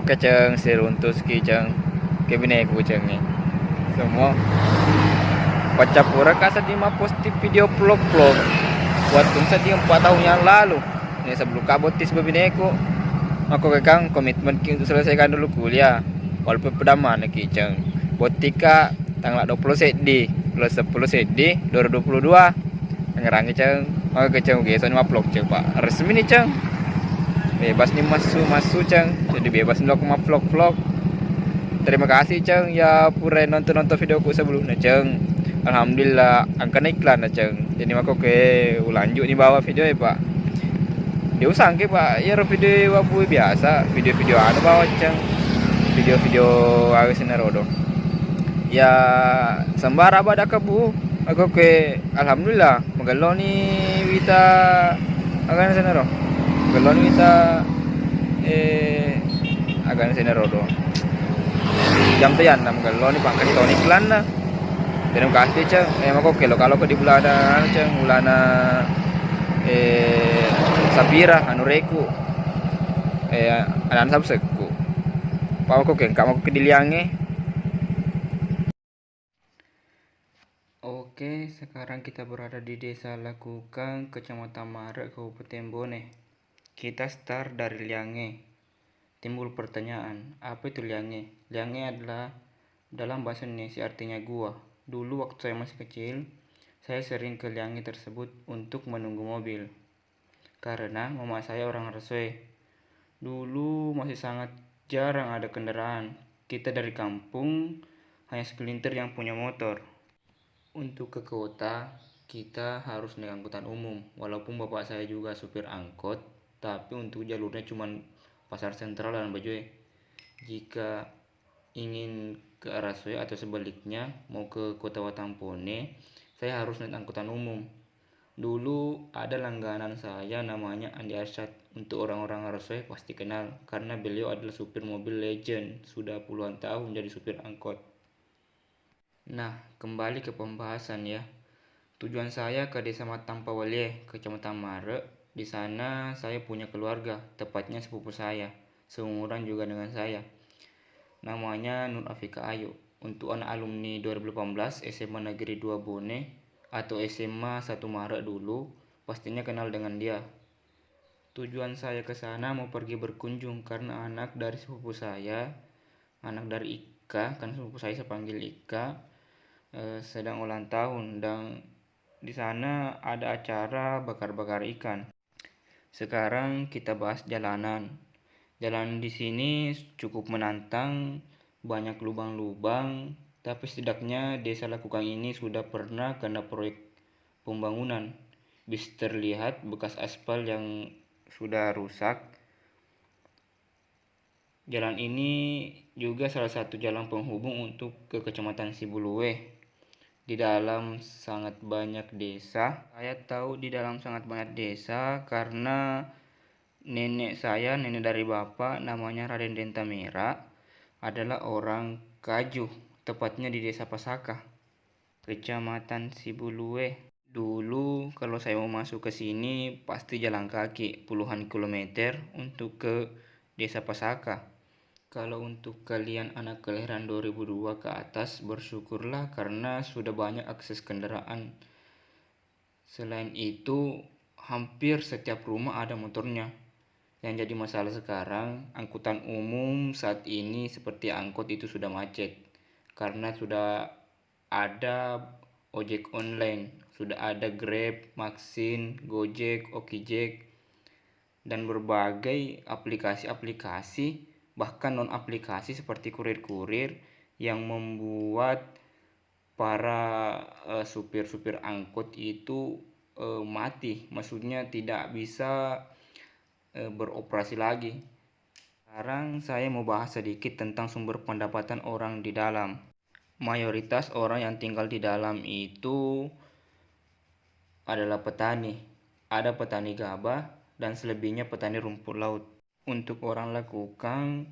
Oke ceng, si runtus ki ceng, kebineku ceng nih. Semua pura kasa di posti video vlog-vlog. Buat kunsa di 4 tahun yang lalu. Ini sebelum kabotis bebineku. Aku kekang komitmen ki untuk selesaikan dulu kuliah. Walaupun pedaman ki ceng. Botika tanggal 20 sedi plus 10 sedi 2022. Ngerangi ceng. Aku keceng geson vlog ceng pak. Resmi nih ceng. Bebas nih masuk ceng, jadi bebas nih aku vlog-vlog. Terima kasih ceng ya pura nonton videoku sebelumnya ceng. Alhamdulillah angkanya iklan lah ceng. Jadi aku ke lanjut nih bawa video ya pak. Dia usang ke pak ya video wabu biasa, video-video anu bawa ceng, video-video awis rodo. Ya sembara pada kebu. Aku ke alhamdulillah magaloni wita akan sana roh. Galon kita agan rodo jam tuh ya 6 galon pak kasih tahun iklan lah dan kasih ceng emang kok kalau ke di bulan ceng bulan Sapira anu reku anan sabseku pak kok kamu ke diliange. Oke, sekarang kita berada di Desa Lakukang, Kecamatan Marek, Kabupaten Bone. Kita start dari liange. Timbul pertanyaan, apa itu liange? Liange adalah dalam bahasa Indonesia artinya gua. Dulu waktu saya masih kecil, saya sering ke liange tersebut untuk menunggu mobil. Karena mama saya orang Reswe. Dulu masih sangat jarang ada kendaraan. Kita dari kampung hanya segelintir yang punya motor. Untuk ke kota, kita harus naik angkutan umum. Walaupun bapak saya juga supir angkot, tapi untuk jalurnya cuma pasar sentral dan Bajoe. Jika ingin ke arah Soe atau sebaliknya mau ke kota Watampone, saya harus naik angkutan umum. Dulu ada langganan saya namanya Andi Arsyad. Untuk orang-orang Arsoe pasti kenal karena beliau adalah supir mobil legend, sudah puluhan tahun jadi supir angkot. Nah, kembali ke pembahasan ya. Tujuan saya ke Desa Matampawale, Kecamatan Marek. Di sana saya punya keluarga, tepatnya sepupu saya, seumuran juga dengan saya. Namanya Nur Afika Ayu. Untuk anak alumni 2018 SMA Negeri 2 Bone atau SMA 1 Marek dulu, pastinya kenal dengan dia. Tujuan saya ke sana mau pergi berkunjung karena anak dari sepupu saya, anak dari Ika, kan sepupu saya panggil Ika, sedang ulang tahun dan di sana ada acara bakar-bakar ikan. Sekarang kita bahas jalanan. Jalan di sini cukup menantang, banyak lubang-lubang, tapi setidaknya Desa Lakukang ini sudah pernah kena proyek pembangunan. Bisa terlihat bekas aspal yang sudah rusak. Jalan ini juga salah satu jalan penghubung untuk ke Kecamatan Sibuluwe. Di dalam sangat banyak desa. Saya tahu di dalam sangat banyak desa karena nenek saya, nenek dari bapak namanya Raden Dentamera adalah orang Kajuh, tepatnya di Desa Pasaka, Kecamatan Sibuluwe. Dulu kalau saya mau masuk ke sini pasti jalan kaki puluhan kilometer untuk ke Desa Pasaka. Kalau untuk kalian anak kelahiran 2002 ke atas, bersyukurlah karena sudah banyak akses kendaraan. Selain itu, hampir setiap rumah ada motornya. Yang jadi masalah sekarang, angkutan umum saat ini seperti angkot itu sudah macet. Karena sudah ada ojek online, sudah ada Grab, Maxin, Gojek, Okijek, dan berbagai aplikasi-aplikasi bahkan non aplikasi seperti kurir-kurir yang membuat para supir-supir angkot itu mati, maksudnya tidak bisa beroperasi lagi. Sekarang saya mau bahas sedikit tentang sumber pendapatan orang di dalam. Mayoritas orang yang tinggal di dalam itu adalah petani. Ada petani gabah dan selebihnya petani rumput laut. Untuk orang Lakukang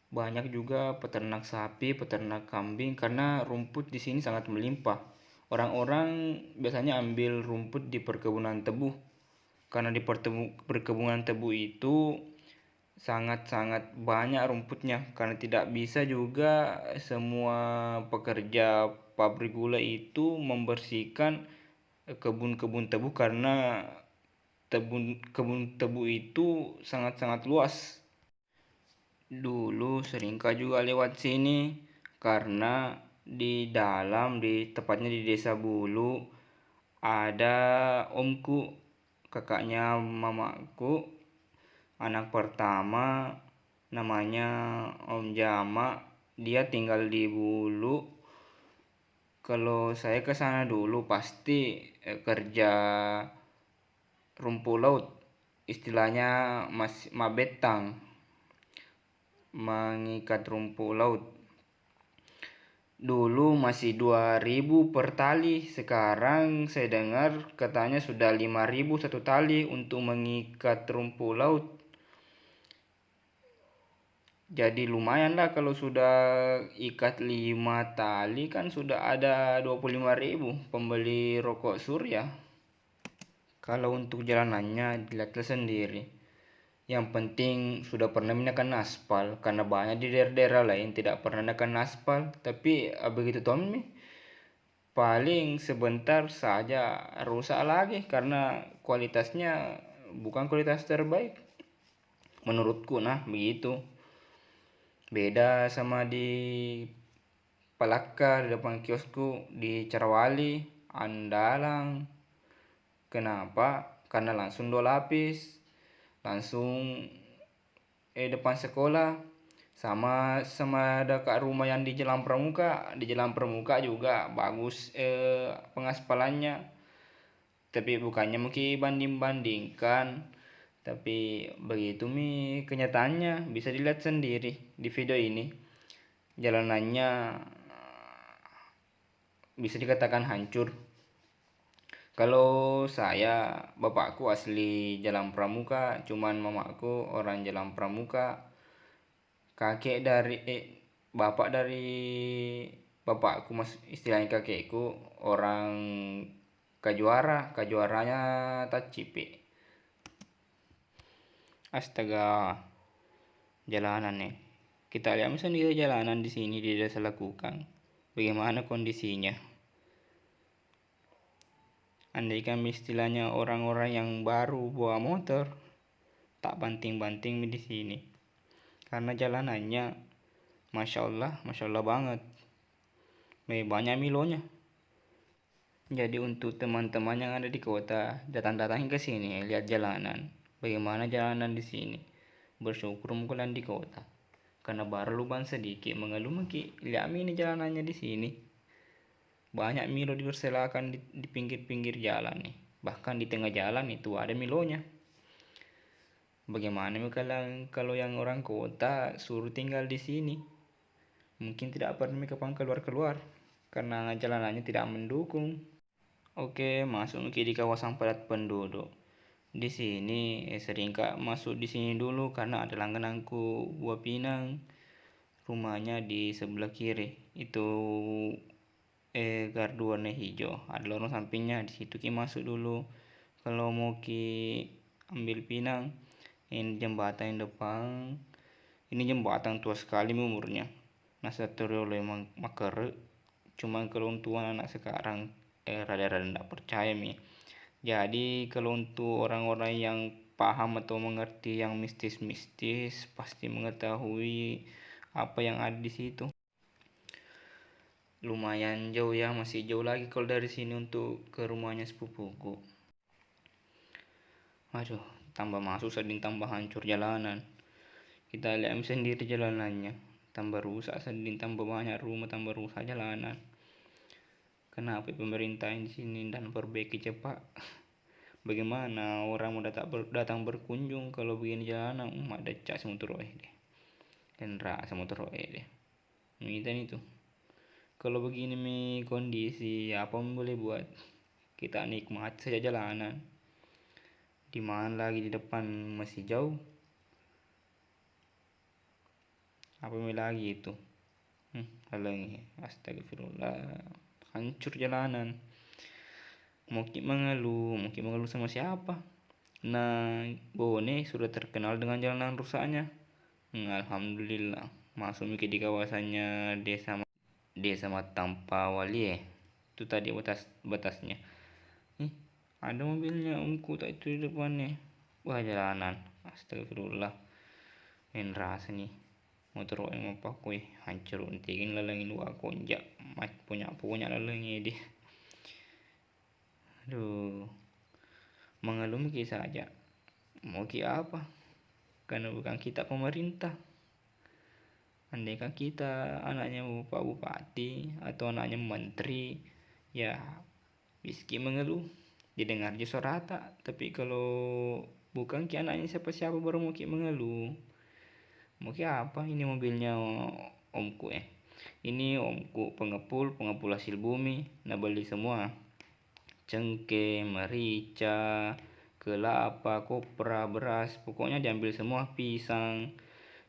banyak juga peternak sapi, peternak kambing karena rumput di sini sangat melimpah. Orang-orang biasanya ambil rumput di perkebunan tebu. Karena di perkebunan tebu itu sangat-sangat banyak rumputnya, karena tidak bisa juga semua pekerja pabrik gula itu membersihkan kebun-kebun tebu, karena kebun tebu itu sangat-sangat luas. Dulu seringkali juga lewat sini karena tepatnya di desa Bulu, ada omku, kakaknya mamaku, anak pertama, namanya Om Jama. Dia tinggal di Bulu. Kalau saya ke sana dulu pasti kerja rumput laut, istilahnya mabetang, mengikat rumput laut. Dulu masih 2.000 per tali, sekarang saya dengar katanya sudah 5.000 satu tali untuk mengikat rumput laut. Jadi lumayan lah kalau sudah ikat 5 tali, kan sudah ada 25.000 pembeli rokok Surya. Kalau untuk jalanannya dilihatlah sendiri. Yang penting sudah pernah menekan aspal, karena banyak di daerah-daerah lain tidak pernah menekan aspal. Tapi begitu Tommy, paling sebentar saja rusak lagi karena kualitasnya bukan kualitas terbaik menurutku. Nah begitu, beda sama di Palaka, di depan kiosku di Carawali, andalang. Kenapa? Karena langsung 2 lapis, langsung depan sekolah, sama dekat rumah yang di Jalan Pramuka. Di Jalan Pramuka juga bagus pengaspalannya, tapi bukannya mungkin banding-bandingkan, tapi begitu kenyataannya. Bisa dilihat sendiri di video ini, jalanannya bisa dikatakan hancur. Kalau saya, bapakku asli Jalan Pramuka, cuman mamaku orang Jalan Pramuka. Bapak dari bapakku, istilahnya kakekku, orang Kajuaranya Tacipe. Astaga, jalanan nih. Kita lihat sendiri jalanan di sini di Desa Lakukang. Bagaimana kondisinya? Andaikan istilahnya orang-orang yang baru bawa motor, tak banting-banting di sini. Karena jalanannya Masya Allah banget. Banyak milonya. Jadi untuk teman-teman yang ada di kota, datang-datang ke sini, lihat jalanan. Bagaimana jalanan di sini? Bersyukur kalian di kota. Karena baru lubang sedikit mengeluh lihat ini jalanannya di sini. Banyak milo diberselakan di pinggir-pinggir jalan nih. Bahkan di tengah jalan itu ada milonya. Bagaimana kalian kalau yang orang kota suruh tinggal di sini? Mungkin tidak pernah kapan keluar-keluar karena jalanannya tidak mendukung. Oke, masuk di kawasan padat penduduk. Di sini sering masuk di sini dulu karena ada langgananku buah pinang. Rumahnya di sebelah kiri. Itu gardu warna hijau. Ada lorong sampingnya, di situ masuk dulu. Kalau mau ambil pinang, ini jembatan yang depan. Ini jembatan tua sekali umurnya. Nasa oleh makar. Cuman kalau untuk anak sekarang rada-rada tidak percaya Jadi kalau untuk orang-orang yang paham atau mengerti yang mistis-mistis, pasti mengetahui apa yang ada di situ. Lumayan jauh ya, masih jauh lagi kalau dari sini untuk ke rumahnya sepupuku. Aduh, tambah masuk sedang tambah hancur jalanan. Kita lihat sendiri jalanannya, tambah rusak sedang, tambah banyak rumah, tambah rusak jalanan. Kenapa pemerintah di sini dan perbaiki cepat? Bagaimana orang mau datang berkunjung kalau begini jalanan? Ada cak semutur deh, dan rasa semutur deh. Minta itu. Kalau begini kondisi, apa boleh buat? Kita nikmati saja jalanan. Di mana lagi di depan masih jauh. Apa lagi itu? Halangi. Astagfirullah. Hancur jalanan. Mungkin mengeluh sama siapa? Nah, Bone sudah terkenal dengan jalanan rusaknya. Alhamdulillah, masuk di kawasannya desa Matampa Wali. Itu tadi batasnya. Ada mobilnya umku tak itu di depannya. Wah, jalanan. Astagfirullah. Main rasa nih. Motor yang apa kue hancur untingin lalangin dua konjak. Punya lalangnya dia. Aduh. Mengalami kisah aja. Mau apa? Karena bukan kita pemerintah. Andaikan kita anaknya Bapak Bupati atau anaknya menteri, ya Rizky mengeluh didengar aja rata. Tapi kalau bukan ki anaknya siapa-siapa baru mau ki mengeluh. Mau ki apa? Ini mobilnya omku Ini omku pengepul hasil bumi. Nah, beli semua cengkeh, merica, kelapa, kopra, beras, pokoknya diambil semua, pisang.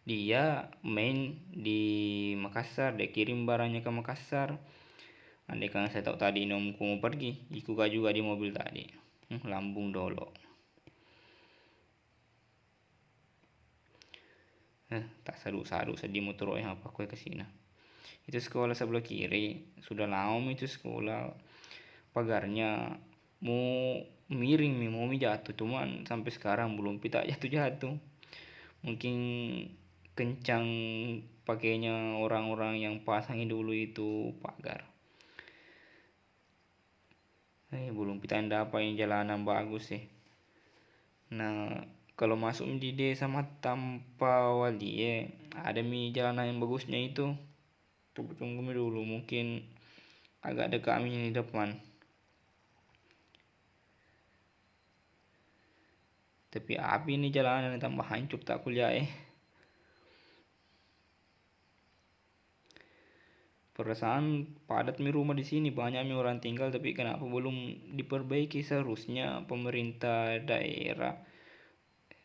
Dia main di Makassar, dia kirim barangnya ke Makassar. Andai kan saya tahu tadi nomku mau pergi, ikut juga di mobil tadi. Lambung dolo. Tak sadu-sadu sedih motor yang apa kue kesini. Itu sekolah sebelah kiri, sudah lama itu sekolah. Pagarnya mau miring mau jatuh, cuman sampai sekarang belum pita jatuh. Mungkin kencang pakainya orang-orang yang pasangin dulu itu pagar. Belum tanda apa yang jalanan bagus sih. Nah, kalau masuk di desa Matampa Wali ada jalanan yang bagusnya itu. Tunggu dulu, mungkin agak dekat di depan. Tapi api ini jalanan tambah hancur tak kuliah Perasaan padat rumah di sini, banyak orang tinggal, tapi kenapa belum diperbaiki? Seharusnya pemerintah daerah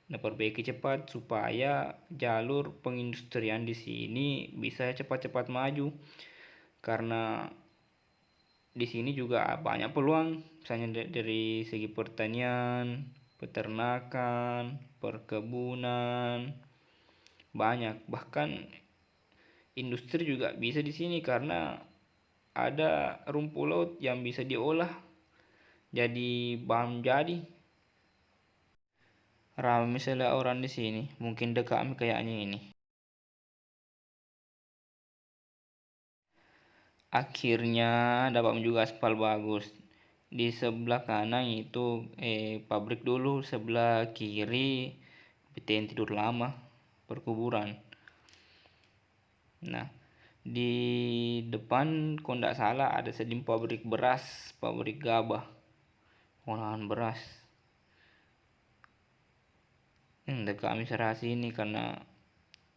perbaiki cepat supaya jalur pengindustrian di sini bisa cepat-cepat maju. Karena di sini juga banyak peluang, misalnya dari segi pertanian, peternakan, perkebunan, banyak. Bahkan industri juga bisa di sini karena ada rumput laut yang bisa diolah jadi bahan jadi. Ramai misalnya orang di sini, mungkin dekat kayaknya ini. Akhirnya dapat juga aspal bagus. Di sebelah kanan itu pabrik dulu, sebelah kiri BTN tidur lama, perkuburan. Nah, di depan kalau tidak salah ada sedim pabrik beras, pabrik gabah, olahan beras. Dekat kami serasi ini karena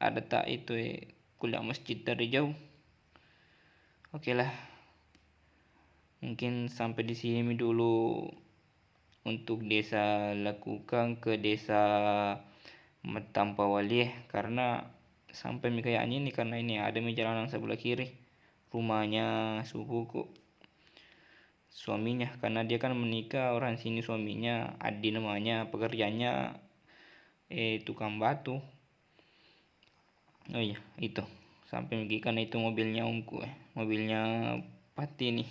ada tak itu kuliah masjid dari jauh. Oke lah, mungkin sampai di sini dulu untuk desa lakukan ke desa Matampa Wali karena sampai kayaknya ini karena ini ada jalanan sebelah kiri rumahnya sukuku suaminya, karena dia kan menikah orang sini, suaminya Adi namanya, pekerjaannya tukang batu. Oh iya, itu sampai karena itu mobilnya omku mobilnya Pati nih,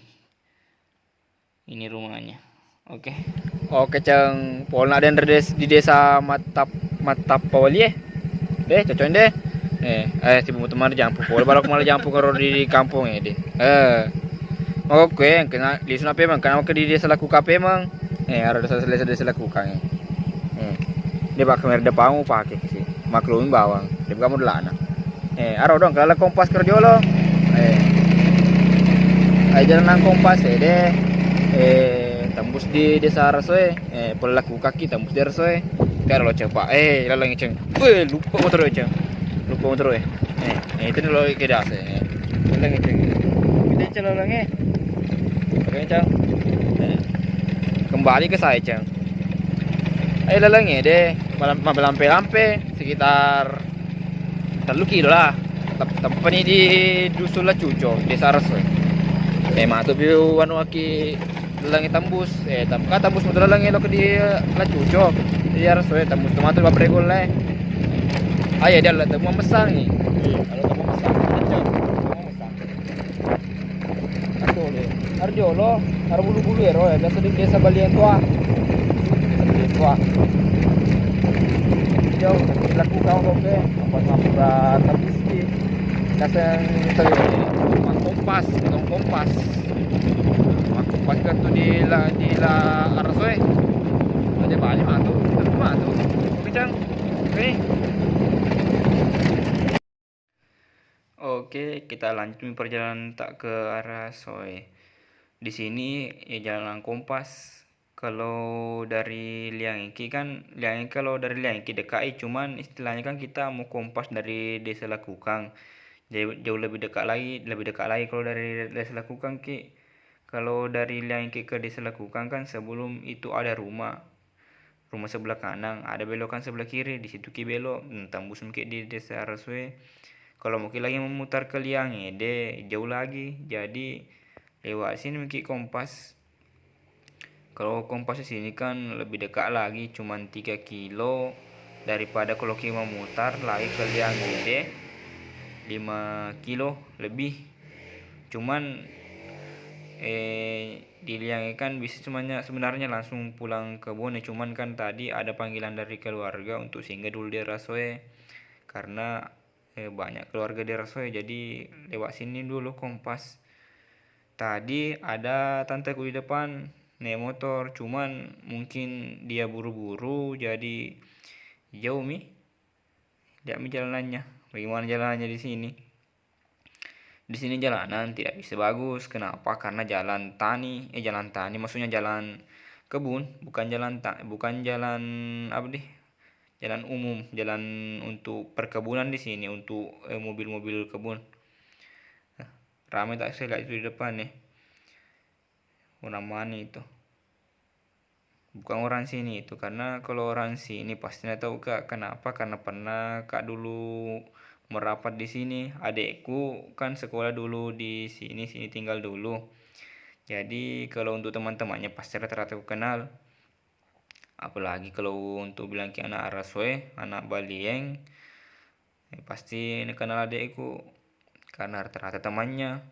ini rumahnya. Oke ceng polna den di desa Matampa Wali deh cocokin deh si teman jampu pol balok malah jampu karo di kampung deh oke kena di sana memang karena ke di desa laku kape emang ada desa laku kang dia bakal merda pangu pakai sih maklumin bawang dia kamu delana aro dong kalau kompas kerja lo jalan nang kompas deh tembus di desa Rasoe pelaku kaki tembus di Rasoe karo lo coba lalang ceng lupa motor ceng itu lo kedas lalang ceng kita celalangnya oke ceng kembali ke saya ceng lalangnya deh lampe sekitar 3 kilo lah tempatnya di dusun lah cuco desa Rasoe matu biu wanu aki Lalangi tembus tembus motor lalangi lo ke di la cucok iya rasoe tembus tomato ba pregol le ayo dia lah temu mesang nih kalau temu mesang kecap temu mesang aduh le arjolo ar bulu-bulu ya ro ya biasa di desa Balian tua jauh dilakukan oke apa ngapura tembus di kasang kompas kompas pagka to di la arsoy ada bali mato oke cang oke Oke, kita lanjut perjalanan tak ke arah Soe. Di sini ya jalan kompas. Kalau dari Liang Iki kalau dari Liang Iki DKI, cuman istilahnya kan kita mau kompas dari Desa Lakukang. Jauh lebih dekat lagi kalau dari Desa Lakukang Ki. Kalau dari Liang Iki ke Desa Lakukang kan sebelum itu ada rumah sebelah kanan, ada belokan sebelah kiri, di situ ki belok, tembus mungkin di Desa Araswe. Kalau mungkin lagi memutar ke Liang Ede jauh lagi, jadi lewat sini mungkin kompas. Kalau kompas di sini kan lebih dekat lagi, cuman 3 kilo daripada kalau kita memutar lagi ke Liang Ede 5 kilo lebih. Cuman di Liang kan bisa sebenarnya langsung pulang ke Bone, cuman kan tadi ada panggilan dari keluarga untuk singgah dulu di Rasoe karena banyak keluarga di Rasoe, jadi lewat sini dulu kompas. Tadi ada tanteku di depan naik motor, cuman mungkin dia buru-buru jadi jauh lihat jalanannya. Bagaimana jalanannya di sini? Di sini jalanan tidak bisa bagus. Kenapa? Karena jalan tani maksudnya jalan kebun, bukan jalan apa deh? Jalan umum, jalan untuk perkebunan di sini untuk mobil-mobil kebun. Nah, ramai tak saya lihat itu di depan nih. Orang mana itu? Bukan orang sini itu, karena kalau orang sini pastinya tahu Kak. Kenapa? Karena pernah Kak dulu merapat di sini. Adekku kan sekolah dulu di sini tinggal dulu. Jadi kalau untuk teman-temannya pasti rata-rata aku kenal. Apalagi kalau untuk bilang ke anak Araswe, anak Balieng, pasti kenal adekku karena rata-rata temannya.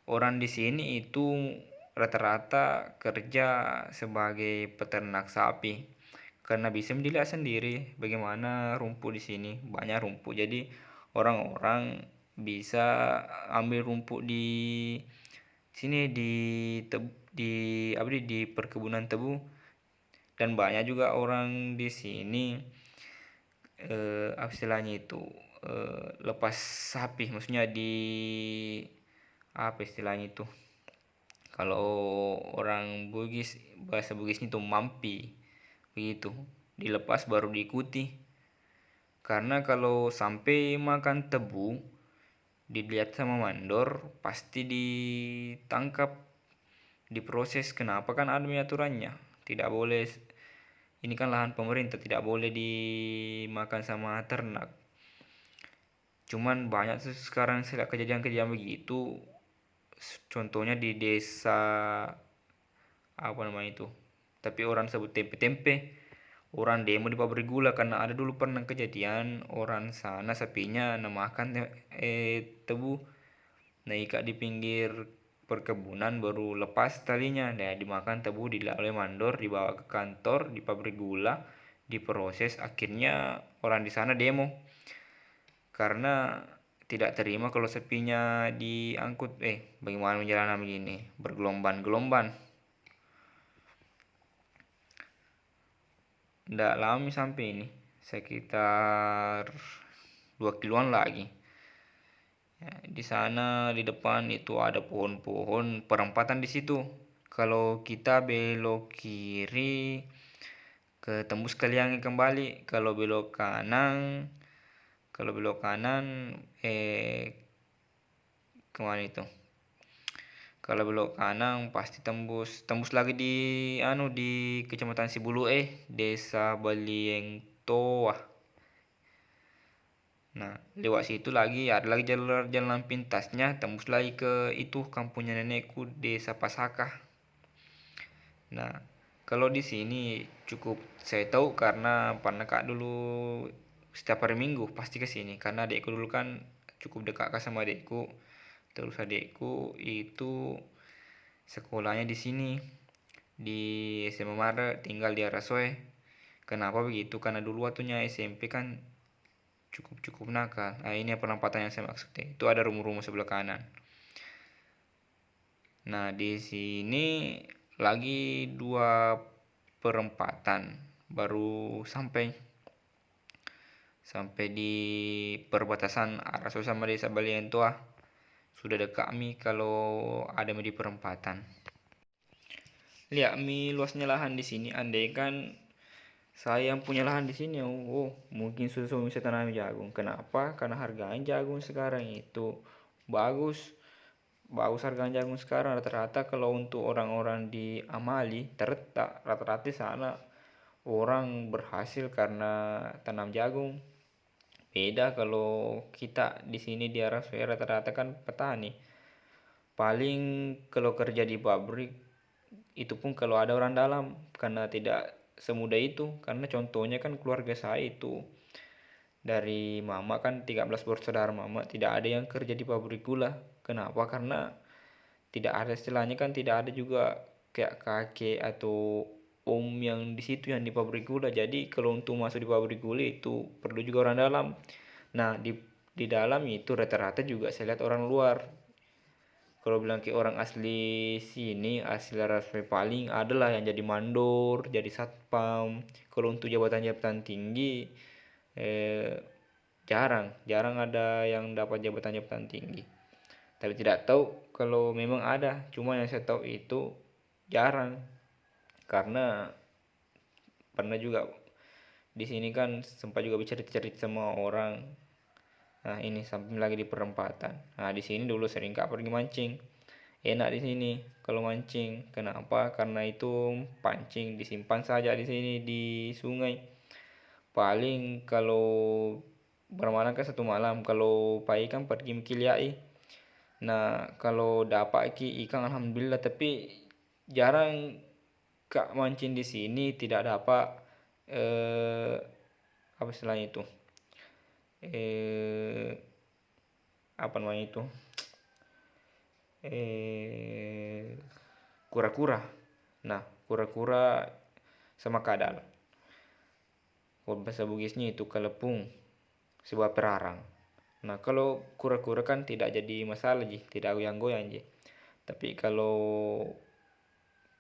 Orang di sini itu rata-rata kerja sebagai peternak sapi karena bisa dilihat sendiri bagaimana rumput di sini, banyak rumput. Jadi orang-orang bisa ambil rumput di sini di perkebunan tebu, dan banyak juga orang di sini apa istilahnya itu lepas sapi, maksudnya di apa istilahnya itu, kalau orang Bugis bahasa Bugisnya itu mampi begitu, dilepas baru diikuti. Karena kalau sampai makan tebu dilihat sama mandor pasti ditangkap, diproses. Kenapa? Kan ada aturannya, tidak boleh, ini kan lahan pemerintah, tidak boleh dimakan sama ternak. Cuman banyak sekarang kejadian-kejadian begitu, contohnya di desa apa namanya itu, tapi orang sebut tempe-tempe, orang demo di pabrik gula karena ada dulu pernah kejadian orang sana sapinya makan tebu, naik di pinggir perkebunan baru lepas talinya, nah dimakan tebu, dilihat oleh mandor, dibawa ke kantor di pabrik gula, diproses. Akhirnya orang di sana demo karena tidak terima kalau sapinya diangkut. Bagaimana menjalani begini, bergelombang-gelombang. Tidak lama sampai ini, sekitar 2 kiloan lagi. Ya, di sana di depan itu ada pohon-pohon perempatan di situ. Kalau kita belok kiri ke tembus ke Liang kembali. Kalau belok kanan kemana itu? Kalau belok kanan pasti tembus lagi di Kecamatan Sibulu Desa Balieng Toa. Nah, lewat situ lagi ada lagi jalan pintasnya, tembus lagi ke itu kampungnya nenekku, Desa Pasakah. Nah, kalau di sini cukup saya tahu karena pernah Kak dulu setiap hari Minggu pasti ke sini karena adikku dulu kan cukup dekat Kak sama adikku. Terus adikku itu sekolahnya di sini di SMA Mare, tinggal di Arasoe. Kenapa begitu? Karena dulu waktunya SMP kan cukup nakal. Nah, ini perempatan yang saya maksudnya. Itu ada rumah-rumah sebelah kanan. Nah, di sini lagi 2 perempatan baru sampai di perbatasan Araso sama Desa Balientua. Sudah dekat mi kalau ada di perempatan. Lihat mi luasnya lahan di sini. Andai kan saya yang punya lahan di sini, mungkin sudah bisa tanam jagung. Kenapa? Karena harganya jagung sekarang itu bagus. Bagus harga jagung sekarang rata-rata kalau untuk orang-orang di Amali terletak rata-rata sana orang berhasil karena tanam jagung. Beda kalau kita di sini di Arasue rata-rata kan petani. Paling kalau kerja di pabrik itu pun kalau ada orang dalam karena tidak semudah itu karena contohnya kan keluarga saya itu dari mama kan 13 bersaudara mama tidak ada yang kerja di pabrik gula. Kenapa? Karena tidak ada istilahnya kan tidak ada juga kayak kakek atau om yang di situ yang di pabrik gula. Jadi kalau untuk masuk di pabrik gula itu perlu juga orang dalam. Nah, di dalam itu rata-rata juga saya lihat orang luar. Kalau bilang ke orang asli sini, asli Raspe paling adalah yang jadi mandor, jadi satpam. Kalau untuk jabatan-jabatan tinggi jarang ada yang dapat jabatan-jabatan tinggi. Tapi tidak tahu kalau memang ada, cuma yang saya tahu itu jarang karena pernah juga di sini kan sempat juga bicara-bicara sama orang. Nah, ini sampai lagi di perempatan. Nah, di sini dulu sering Kak pergi mancing. Enak di sini kalau mancing. Kenapa? Karena itu pancing disimpan saja di sini di sungai. Paling kalau bermalam kan 1 malam. Kalau pagi kan pergi mengkiliai. Nah, kalau dapat ikan alhamdulillah, tapi jarang Kak mancing di sini tidak dapat apa istilahnya itu? Apa namanya itu? Kura-kura. Nah, kura-kura sama kadal. Kalau bahasa Bugisnya itu kelepung sebuah perarang. Nah, kalau kura-kura kan tidak jadi masalah ji, tidak goyang-goyang ji. Tapi kalau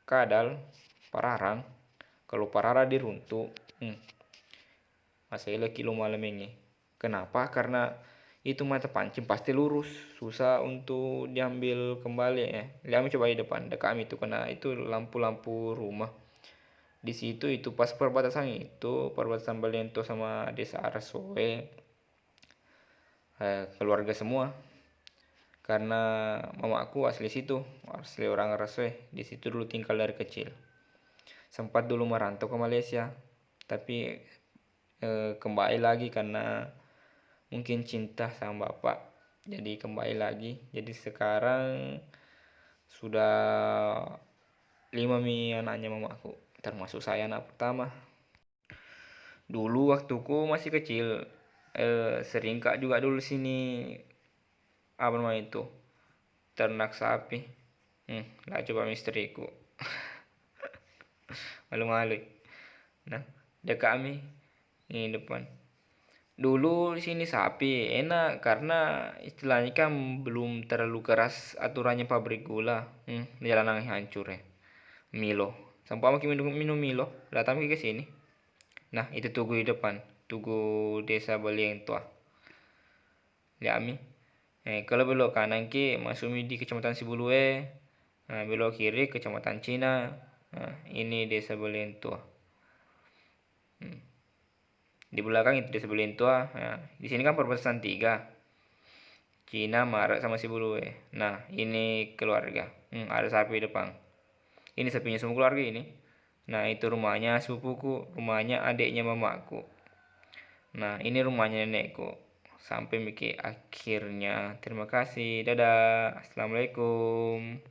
kadal, pararang, kalau parara diruntuk, masalah kilo malam ini. Kenapa? Karena itu mata pancing pasti lurus, susah untuk diambil kembali ya. Lihat coba di depan, dekat kami itu kena itu lampu-lampu rumah. Di situ itu pas perbatasan itu, perbatasan Balento sama Desa Arasoe, keluarga semua. Karena mamaku asli situ, asli orang Arasoe. Di situ dulu tinggal dari kecil. Sempat dulu merantau ke Malaysia, tapi kembali lagi karena mungkin cinta sama bapak, jadi kembali lagi. Jadi sekarang sudah 5 anaknya mamaku, termasuk saya anak pertama. Dulu waktuku masih kecil sering Kak juga dulu sini apa namanya itu ternak sapi. Lah coba misteriku malu-malu. Nah, dekat kami ini depan. Dulu di sini sapi enak karena istilahnya kan belum terlalu keras aturannya pabrik gula. Jalanan hancur ya. Milo. Sampai makin minum Milo, datang ke sini. Nah, itu tugu di depan, tugu Desa Balientua. Lihat mi. Kalau belok kanan ki masuk di Kecamatan Sibulue. Nah, belok kiri Kecamatan Cina. Nah, ini Desa Balientua. Di belakang itu Desa Balientua. Nah, di sini kan perbatasan 3. Cina, Maret sama Sibulue. Nah, ini keluarga. Ada sapi di depan. Ini sapinya semua keluarga ini. Nah, itu rumahnya sepupuku, rumahnya adiknya mamaku. Nah, ini rumahnya nenekku. Sampai mikir akhirnya. Terima kasih. Dadah. Assalamualaikum.